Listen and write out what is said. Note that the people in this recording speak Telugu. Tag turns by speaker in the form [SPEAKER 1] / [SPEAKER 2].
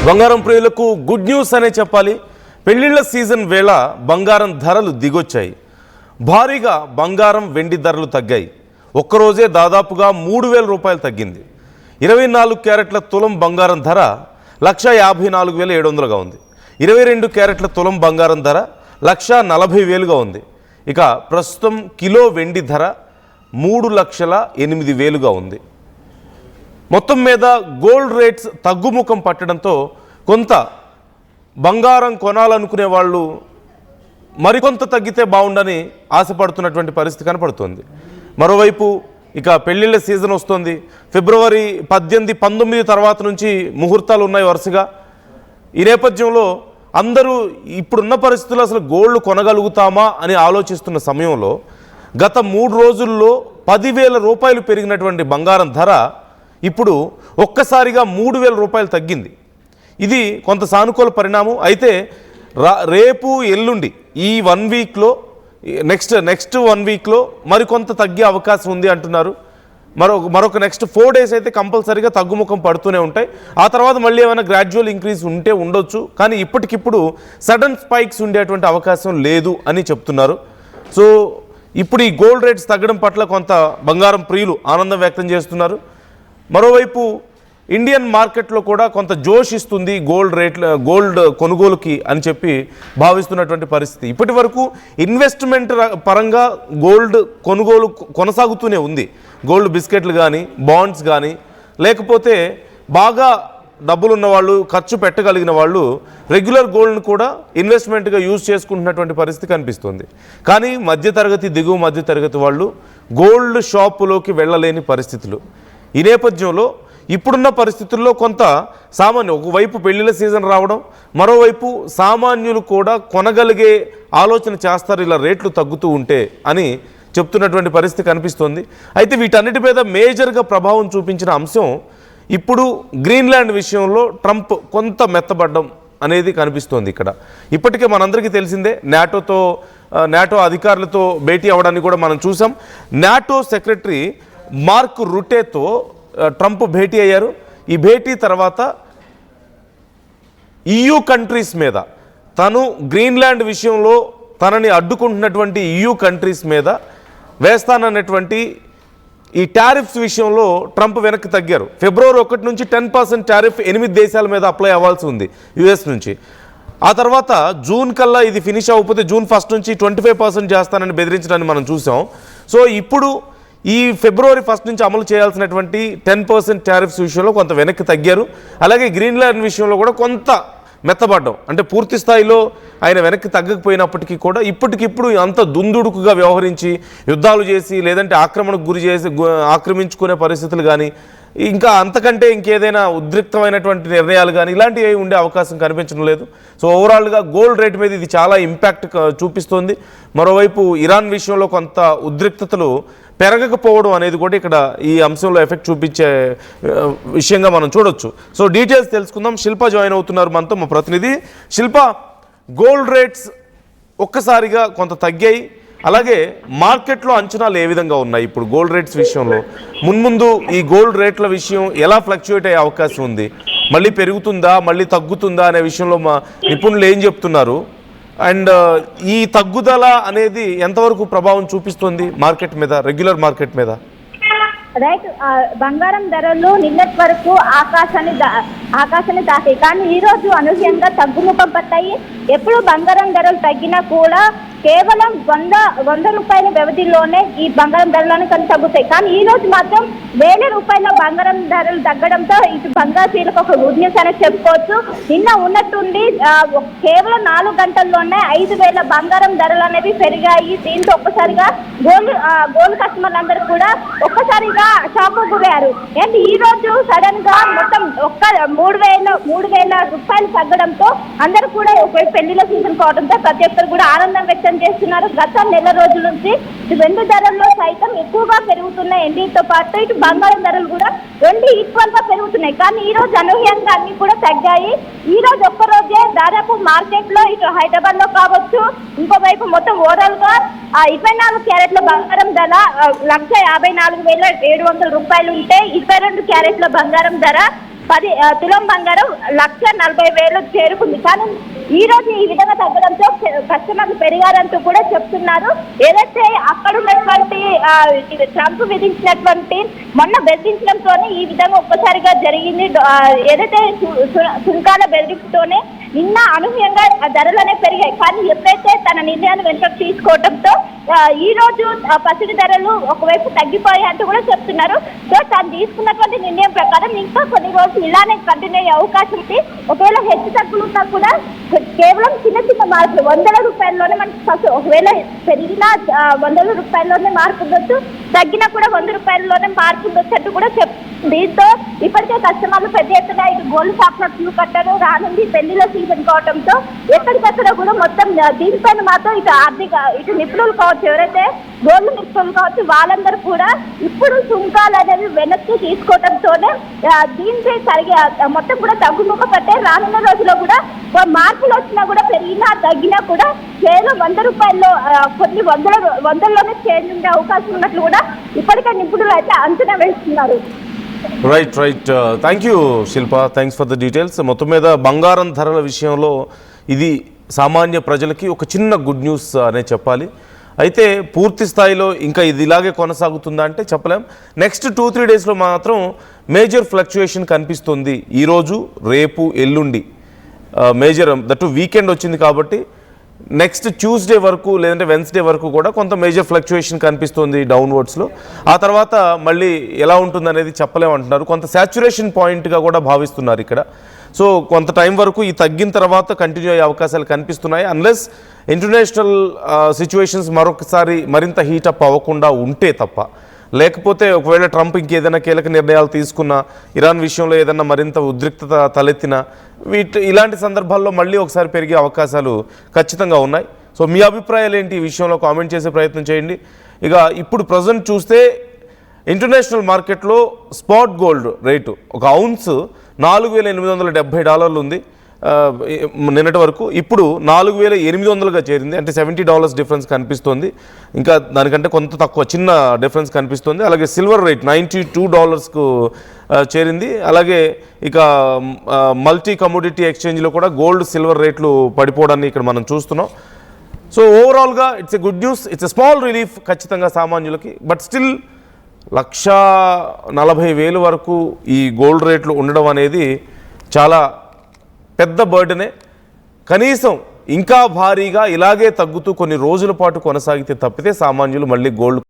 [SPEAKER 1] బంగారం ప్రియులకు గుడ్ న్యూస్ అనే చెప్పాలి. పెళ్లిళ్ల సీజన్ వేళ బంగారం ధరలు దిగొచ్చాయి. భారీగా బంగారం వెండి ధరలు తగ్గాయి. ఒక్కరోజే దాదాపుగా 3,000 రూపాయలు తగ్గింది. 24 క్యారెట్ల తులం బంగారం ధర 1,54,700గా ఉంది. 22 క్యారెట్ల తులం బంగారం ధర 1,40,000గా ఉంది. ఇక ప్రస్తుతం కిలో వెండి ధర 3,08,000గా ఉంది. మొత్తం మీద గోల్డ్ రేట్స్ తగ్గుముఖం పట్టడంతో కొంత బంగారం కొనాలనుకునే వాళ్ళు మరికొంత తగ్గితే బాగుండని ఆశపడుతున్నటువంటి పరిస్థితి కనపడుతుంది. మరోవైపు ఇక పెళ్లిళ్ళ సీజన్ వస్తుంది. ఫిబ్రవరి 18, 19 తర్వాత నుంచి ముహూర్తాలు ఉన్నాయి వరుసగా. ఈ నేపథ్యంలో అందరూ ఇప్పుడున్న పరిస్థితుల్లో అసలు గోల్డ్ కొనగలుగుతామా అని ఆలోచిస్తున్న సమయంలో గత 3 రోజుల్లో 10,000 రూపాయలు పెరిగినటువంటి బంగారం ధర ఇప్పుడు ఒక్కసారిగా 3,000 రూపాయలు తగ్గింది. ఇది కొంత సానుకూల పరిణామం. అయితే రేపు ఎల్లుండి ఈ 1 వీక్లో నెక్స్ట్ 1 వీక్లో మరికొంత తగ్గే అవకాశం ఉంది అంటున్నారు. మరొక నెక్స్ట్ 4 డేస్ అయితే కంపల్సరీగా తగ్గుముఖం పడుతూనే ఉంటాయి. ఆ తర్వాత మళ్ళీ ఏమైనా గ్రాడ్యువల్ ఇంక్రీజ్ ఉంటే ఉండొచ్చు. కానీ ఇప్పటికిప్పుడు సడన్ స్పైక్స్ ఉండేటువంటి అవకాశం లేదు అని చెప్తున్నారు. సో ఇప్పుడు ఈ గోల్డ్ రేట్స్ తగ్గడం పట్ల కొంత బంగారం ప్రియులు ఆనందం వ్యక్తం చేస్తున్నారు. మరోవైపు ఇండియన్ మార్కెట్లో కూడా కొంత జోష్ ఇస్తుంది గోల్డ్ కొనుగోలుకి అని చెప్పి భావిస్తున్నటువంటి పరిస్థితి. ఇప్పటి వరకు ఇన్వెస్ట్మెంట్ పరంగా గోల్డ్ కొనుగోలు కొనసాగుతూనే ఉంది. గోల్డ్ బిస్కెట్లు కానీ బాండ్స్ కానీ లేకపోతే బాగా డబ్బులు ఉన్న వాళ్ళు ఖర్చు పెట్టగలిగిన వాళ్ళు రెగ్యులర్ గోల్డ్ను కూడా ఇన్వెస్ట్మెంట్గా యూజ్ చేసుకుంటున్నటువంటి పరిస్థితి కనిపిస్తుంది. కానీ మధ్యతరగతి దిగువ మధ్యతరగతి వాళ్ళు గోల్డ్ షాపులోకి వెళ్ళలేని పరిస్థితులు. ఈ నేపథ్యంలో ఇప్పుడున్న పరిస్థితుల్లో కొంత ఒకవైపు పెళ్లిళ్ళ సీజన్ రావడం, మరోవైపు సామాన్యులు కూడా కొనగలిగే ఆలోచన చేస్తారు ఇలా రేట్లు తగ్గుతూ ఉంటే అని చెప్తున్నటువంటి పరిస్థితి కనిపిస్తోంది. అయితే వీటన్నిటి మీద మేజర్గా ప్రభావం చూపించిన అంశం ఇప్పుడు గ్రీన్లాండ్ విషయంలో ట్రంప్ కొంత మెత్తబడ్డం అనేది కనిపిస్తోంది. ఇక్కడ ఇప్పటికే మనందరికీ తెలిసిందే నాటో అధికారులతో భేటీ అవ్వడాన్ని కూడా మనం చూసాం. నాటో సెక్రటరీ మార్క్ రుటేతో ట్రంప్ భేటీ అయ్యారు. ఈ భేటీ తర్వాత EU కంట్రీస్ మీద తను గ్రీన్లాండ్ విషయంలో తనని అడ్డుకుంటున్నటువంటి EU కంట్రీస్ మీద వేస్తానన్నటువంటి ఈ టారిఫ్స్ విషయంలో ట్రంప్ వెనక్కి తగ్గారు. ఫిబ్రవరి 1 నుంచి 10% టారిఫ్ 8 దేశాల మీద అప్లై అవ్వాల్సి ఉంది US నుంచి. ఆ తర్వాత జూన్ కల్లా ఇది ఫినిష్ అవ్వకపోతే జూన్ 1 నుంచి 25% చేస్తానని బెదిరించడాన్ని మనం చూసాం. సో ఇప్పుడు ఈ ఫిబ్రవరి 1 నుంచి అమలు చేయాల్సినటువంటి 10% టారిఫ్స్ విషయంలో కొంత వెనక్కి తగ్గారు. అలాగే గ్రీన్లాండ్ విషయంలో కూడా కొంత మెత్తబడ్డం, అంటే పూర్తి స్థాయిలో ఆయన వెనక్కి తగ్గకపోయినప్పటికీ కూడా ఇప్పటికిప్పుడు అంత దుందుడుకుగా వ్యవహరించి యుద్ధాలు చేసి లేదంటే ఆక్రమణకు గురి చేసి ఆక్రమించుకునే పరిస్థితులు కానీ ఇంకా అంతకంటే ఇంకేదైనా ఉద్రిక్తమైనటువంటి నిర్ణయాలు కానీ ఇలాంటివి ఉండే అవకాశం కనిపించడం లేదు. సో ఓవరాల్గా గోల్డ్ రేట్ మీద ఇది చాలా ఇంపాక్ట్ చూపిస్తోంది. మరోవైపు ఇరాన్ విషయంలో కొంత ఉద్రిక్తతలు పెరగకపోవడం అనేది కూడా ఇక్కడ ఈ అంశంలో ఎఫెక్ట్ చూపించే విషయంగా మనం చూడొచ్చు. సో డీటెయిల్స్ తెలుసుకుందాం. శిల్ప జాయిన్ అవుతున్నారు మనతో, మా ప్రతినిధి. శిల్ప, గోల్డ్ రేట్స్ ఒక్కసారిగా కొంత తగ్గాయి. అలాగే మార్కెట్లో అంచనాలు ఏ విధంగా ఉన్నాయి ఇప్పుడు గోల్డ్ రేట్స్ విషయంలో? మున్ముందు ఈ గోల్డ్ రేట్ల విషయం ఎలా ఫ్లక్చుయేట్ అయ్యే అవకాశం ఉంది? మళ్ళీ పెరుగుతుందా, మళ్ళీ తగ్గుతుందా అనే విషయంలో మా నిపుణులు ఏం చెప్తున్నారు? అండ్ ఈ తగ్గుదల అనేది ఎంతవరకు ప్రభావం చూపిస్తుంది మార్కెట్ మీద, రెగ్యులర్ మార్కెట్ మీద?
[SPEAKER 2] రైట్, బంగారం ధరలు నిన్నటి వరకు ఆకాశాన్ని తాకాయి. కానీ ఈ రోజు అనూహ్యంగా తగ్గుముఖం పట్టాయి. ఎప్పుడు బంగారం ధరలు తగ్గినా కూడా కేవలం 100 రూపాయల వ్యవధిలోనే ఈ బంగారం ధరలను తగ్గుతాయి. కానీ ఈ రోజు మాత్రం 1,000 రూపాయల బంగారం ధరలు తగ్గడంతో ఇటు బంగారులకు ఒక గుడ్ న్యూస్ అనేది చెప్పుకోవచ్చు. నిన్న ఉన్నట్టుండి కేవలం 4 గంటల్లోనే 5,000 బంగారం ధరలు అనేవి పెరిగాయి. దీంతో ఒక్కసారిగా గోల్డ్ కస్టమర్లందరూ కూడా ఒక్కసారిగా షాక్ గురయ్యారు. అండ్ ఈ రోజు సడన్ గా మొత్తం 3,000 రూపాయలు తగ్గడంతో అందరూ కూడా పెళ్లిల సీజన్ కావడంతో ప్రతి ఒక్కరు కూడా ఆనందం వ్యక్తం చేస్తున్నారు. గత నెల రోజుల నుంచి వెండి ధరల్లో సైతం ఎక్కువగా పెరుగుతున్నాయి. వెండితో పాటు ఇటు బంగారం ధరలు కూడా రెండు ఈక్వల్ గా పెరుగుతున్నాయి. కానీ ఈ రోజు అనూహ్యంగా అన్ని కూడా తగ్గాయి. ఈ రోజు ఒక్కరోజే దాదాపు మార్కెట్ లో ఇటు హైదరాబాద్ లో కావచ్చు, ఇంకోవైపు మొత్తం ఓవరాల్ గా 24 క్యారెట్ల బంగారం ధర 1,54,700 రూపాయలు ఉంటే 22 క్యారెట్ల బంగారం ధర తులం బంగారం 1,40,000 చేరుకుంది. కానీ ఈ రోజు ఈ విధంగా తగ్గడంతో కస్టమర్లు పెరిగారంటూ కూడా చెప్తున్నారు. ఏదైతే అక్కడ ఉన్నటువంటి ట్రంప్ విధించినటువంటి మొన్న బెదిరించడంతోనే ఈ విధంగా ఒక్కసారిగా జరిగింది. ఏదైతే సుంకాల బెదిరింపుతోనే నిన్న అనూహ్యంగా ధరలనే పెరిగాయి. కానీ ఎప్పుడైతే తన నిర్ణయాన్ని వెంటనే తీసుకోవడంతో ఈ రోజు పసిడి ధరలు ఒకవైపు తగ్గిపోయాయి అంటూ కూడా చెప్తున్నారు. సో తను తీసుకున్నటువంటి నిర్ణయం ప్రకారం ఇంకా కొన్ని రోజులు ఇలానే కంటిన్యూ అయ్యే అవకాశం ఉంది. ఒకవేళ హెచ్చు తగ్గులు ఉన్నా కూడా కేవలం చిన్న చిన్న మార్పులు 100 రూపాయల్లోనే మనకి, ఒకవేళ పెరిగిన 100 రూపాయల్లోనే మార్పు ఉండొచ్చు, తగ్గినా కూడా 100 రూపాయల్లోనే మార్పు ఉండొచ్చు అంటూ కూడా దీంతో ఇప్పటికే కస్టమర్లు పెద్ద ఎత్తున ఇటు గోల్డ్ షాప్ లో క్యూ కట్టారు. రానుంది పెళ్లిలో సీజన్ కావడంతో ఎక్కడికక్కడ కూడా మొత్తం దీనిపైన మాత్రం ఇటు నిపుణులు కావచ్చు, ఎవరైతే గోల్డ్ నిపుణులు కావచ్చు, వాళ్ళందరూ కూడా ఇప్పుడు సుంకాలు అనేవి వెనక్కి తీసుకోవడంతోనే దీనిపై మొత్తం కూడా తగ్గుముఖ పట్టే. రానున్న రోజుల్లో కూడా మార్పులు వచ్చినా కూడా పెరిగినా తగ్గినా కూడా కేవలం 100 రూపాయల్లో కొన్ని వందల్లోనే చేంజ్ ఉండే అవకాశం ఉన్నట్లు కూడా ఇప్పటికే నిపుణులు అయితే అంచనా వేస్తున్నారు.
[SPEAKER 1] Right thank you Shilpa, thanks for the details. మొత్తం మీద బంగారం ధరల విషయంలో ఇది సామాన్య ప్రజలకి ఒక చిన్న గుడ్ న్యూస్ అనే చెప్పాలి. అయితే పూర్తి స్థాయిలో ఇంకా ఇది ఇలాగే కొనసాగుతుందా అంటే చెప్పలేం. నెక్స్ట్ 2-3 డేస్లో మాత్రం మేజర్ ఫ్లక్చుయేషన్ కనిపిస్తుంది. ఈరోజు రేపు ఎల్లుండి మేజర్ దట్టు వీకెండ్ వచ్చింది కాబట్టి నెక్స్ట్ ట్యూస్డే వరకు లేదంటే వెన్స్డే వరకు కూడా కొంత మేజర్ ఫ్లక్చుయేషన్ కనిపిస్తుంది డౌన్వర్డ్స్లో. ఆ తర్వాత మళ్ళీ ఎలా ఉంటుందనేది చెప్పలేమంటున్నారు. కొంత సాచ్యురేషన్ పాయింట్గా కూడా భావిస్తున్నారు ఇక్కడ. సో కొంత టైం వరకు ఈ తగ్గిన తర్వాత కంటిన్యూ అయ్యే అవకాశాలు కనిపిస్తున్నాయి, అన్లెస్ ఇంటర్నేషనల్ సిచ్యువేషన్స్ మరొకసారి మరింత హీటప్ అవ్వకుండా ఉంటే తప్ప. లేకపోతే ఒకవేళ ట్రంప్ ఇంకేదైనా కీలక నిర్ణయాలు తీసుకున్నా, ఇరాన్ విషయంలో ఏదైనా మరింత ఉద్రిక్తత తలెత్తినా, ఇలాంటి సందర్భాల్లో మళ్ళీ ఒకసారి పెరిగే అవకాశాలు ఖచ్చితంగా ఉన్నాయి. సో మీ అభిప్రాయాలు ఏంటి ఈ విషయంలో కామెంట్ చేసే ప్రయత్నం చేయండి. ఇక ఇప్పుడు ప్రజెంట్ చూస్తే ఇంటర్నేషనల్ మార్కెట్లో స్పాట్ గోల్డ్ రేటు ఒక ఔన్స్ $4,870 ఉంది నిన్నటి వరకు. ఇప్పుడు 4,800గా చేరింది, అంటే $70 డిఫరెన్స్ కనిపిస్తుంది. ఇంకా దానికంటే కొంత తక్కువ చిన్న డిఫరెన్స్ కనిపిస్తుంది. అలాగే సిల్వర్ రేట్ $92కు చేరింది. అలాగే ఇక మల్టీ కమోడిటీ ఎక్స్చేంజ్లో కూడా గోల్డ్ సిల్వర్ రేట్లు పడిపోవడాన్ని ఇక్కడ మనం చూస్తున్నాం. సో ఓవరాల్గా it's a good news, it's a small relief ఖచ్చితంగా సామాన్యులకి. బట్ స్టిల్ 1,40,000 వరకు ఈ గోల్డ్ రేట్లు ఉండడం అనేది చాలా పెద్ద బర్డనే. కనీసం ఇంకా భారీగా ఇలాగే తగ్గుతూ కొన్ని రోజుల పాటు కొనసాగితే తప్పితే సామాన్యులు మళ్ళీ గోల్డ్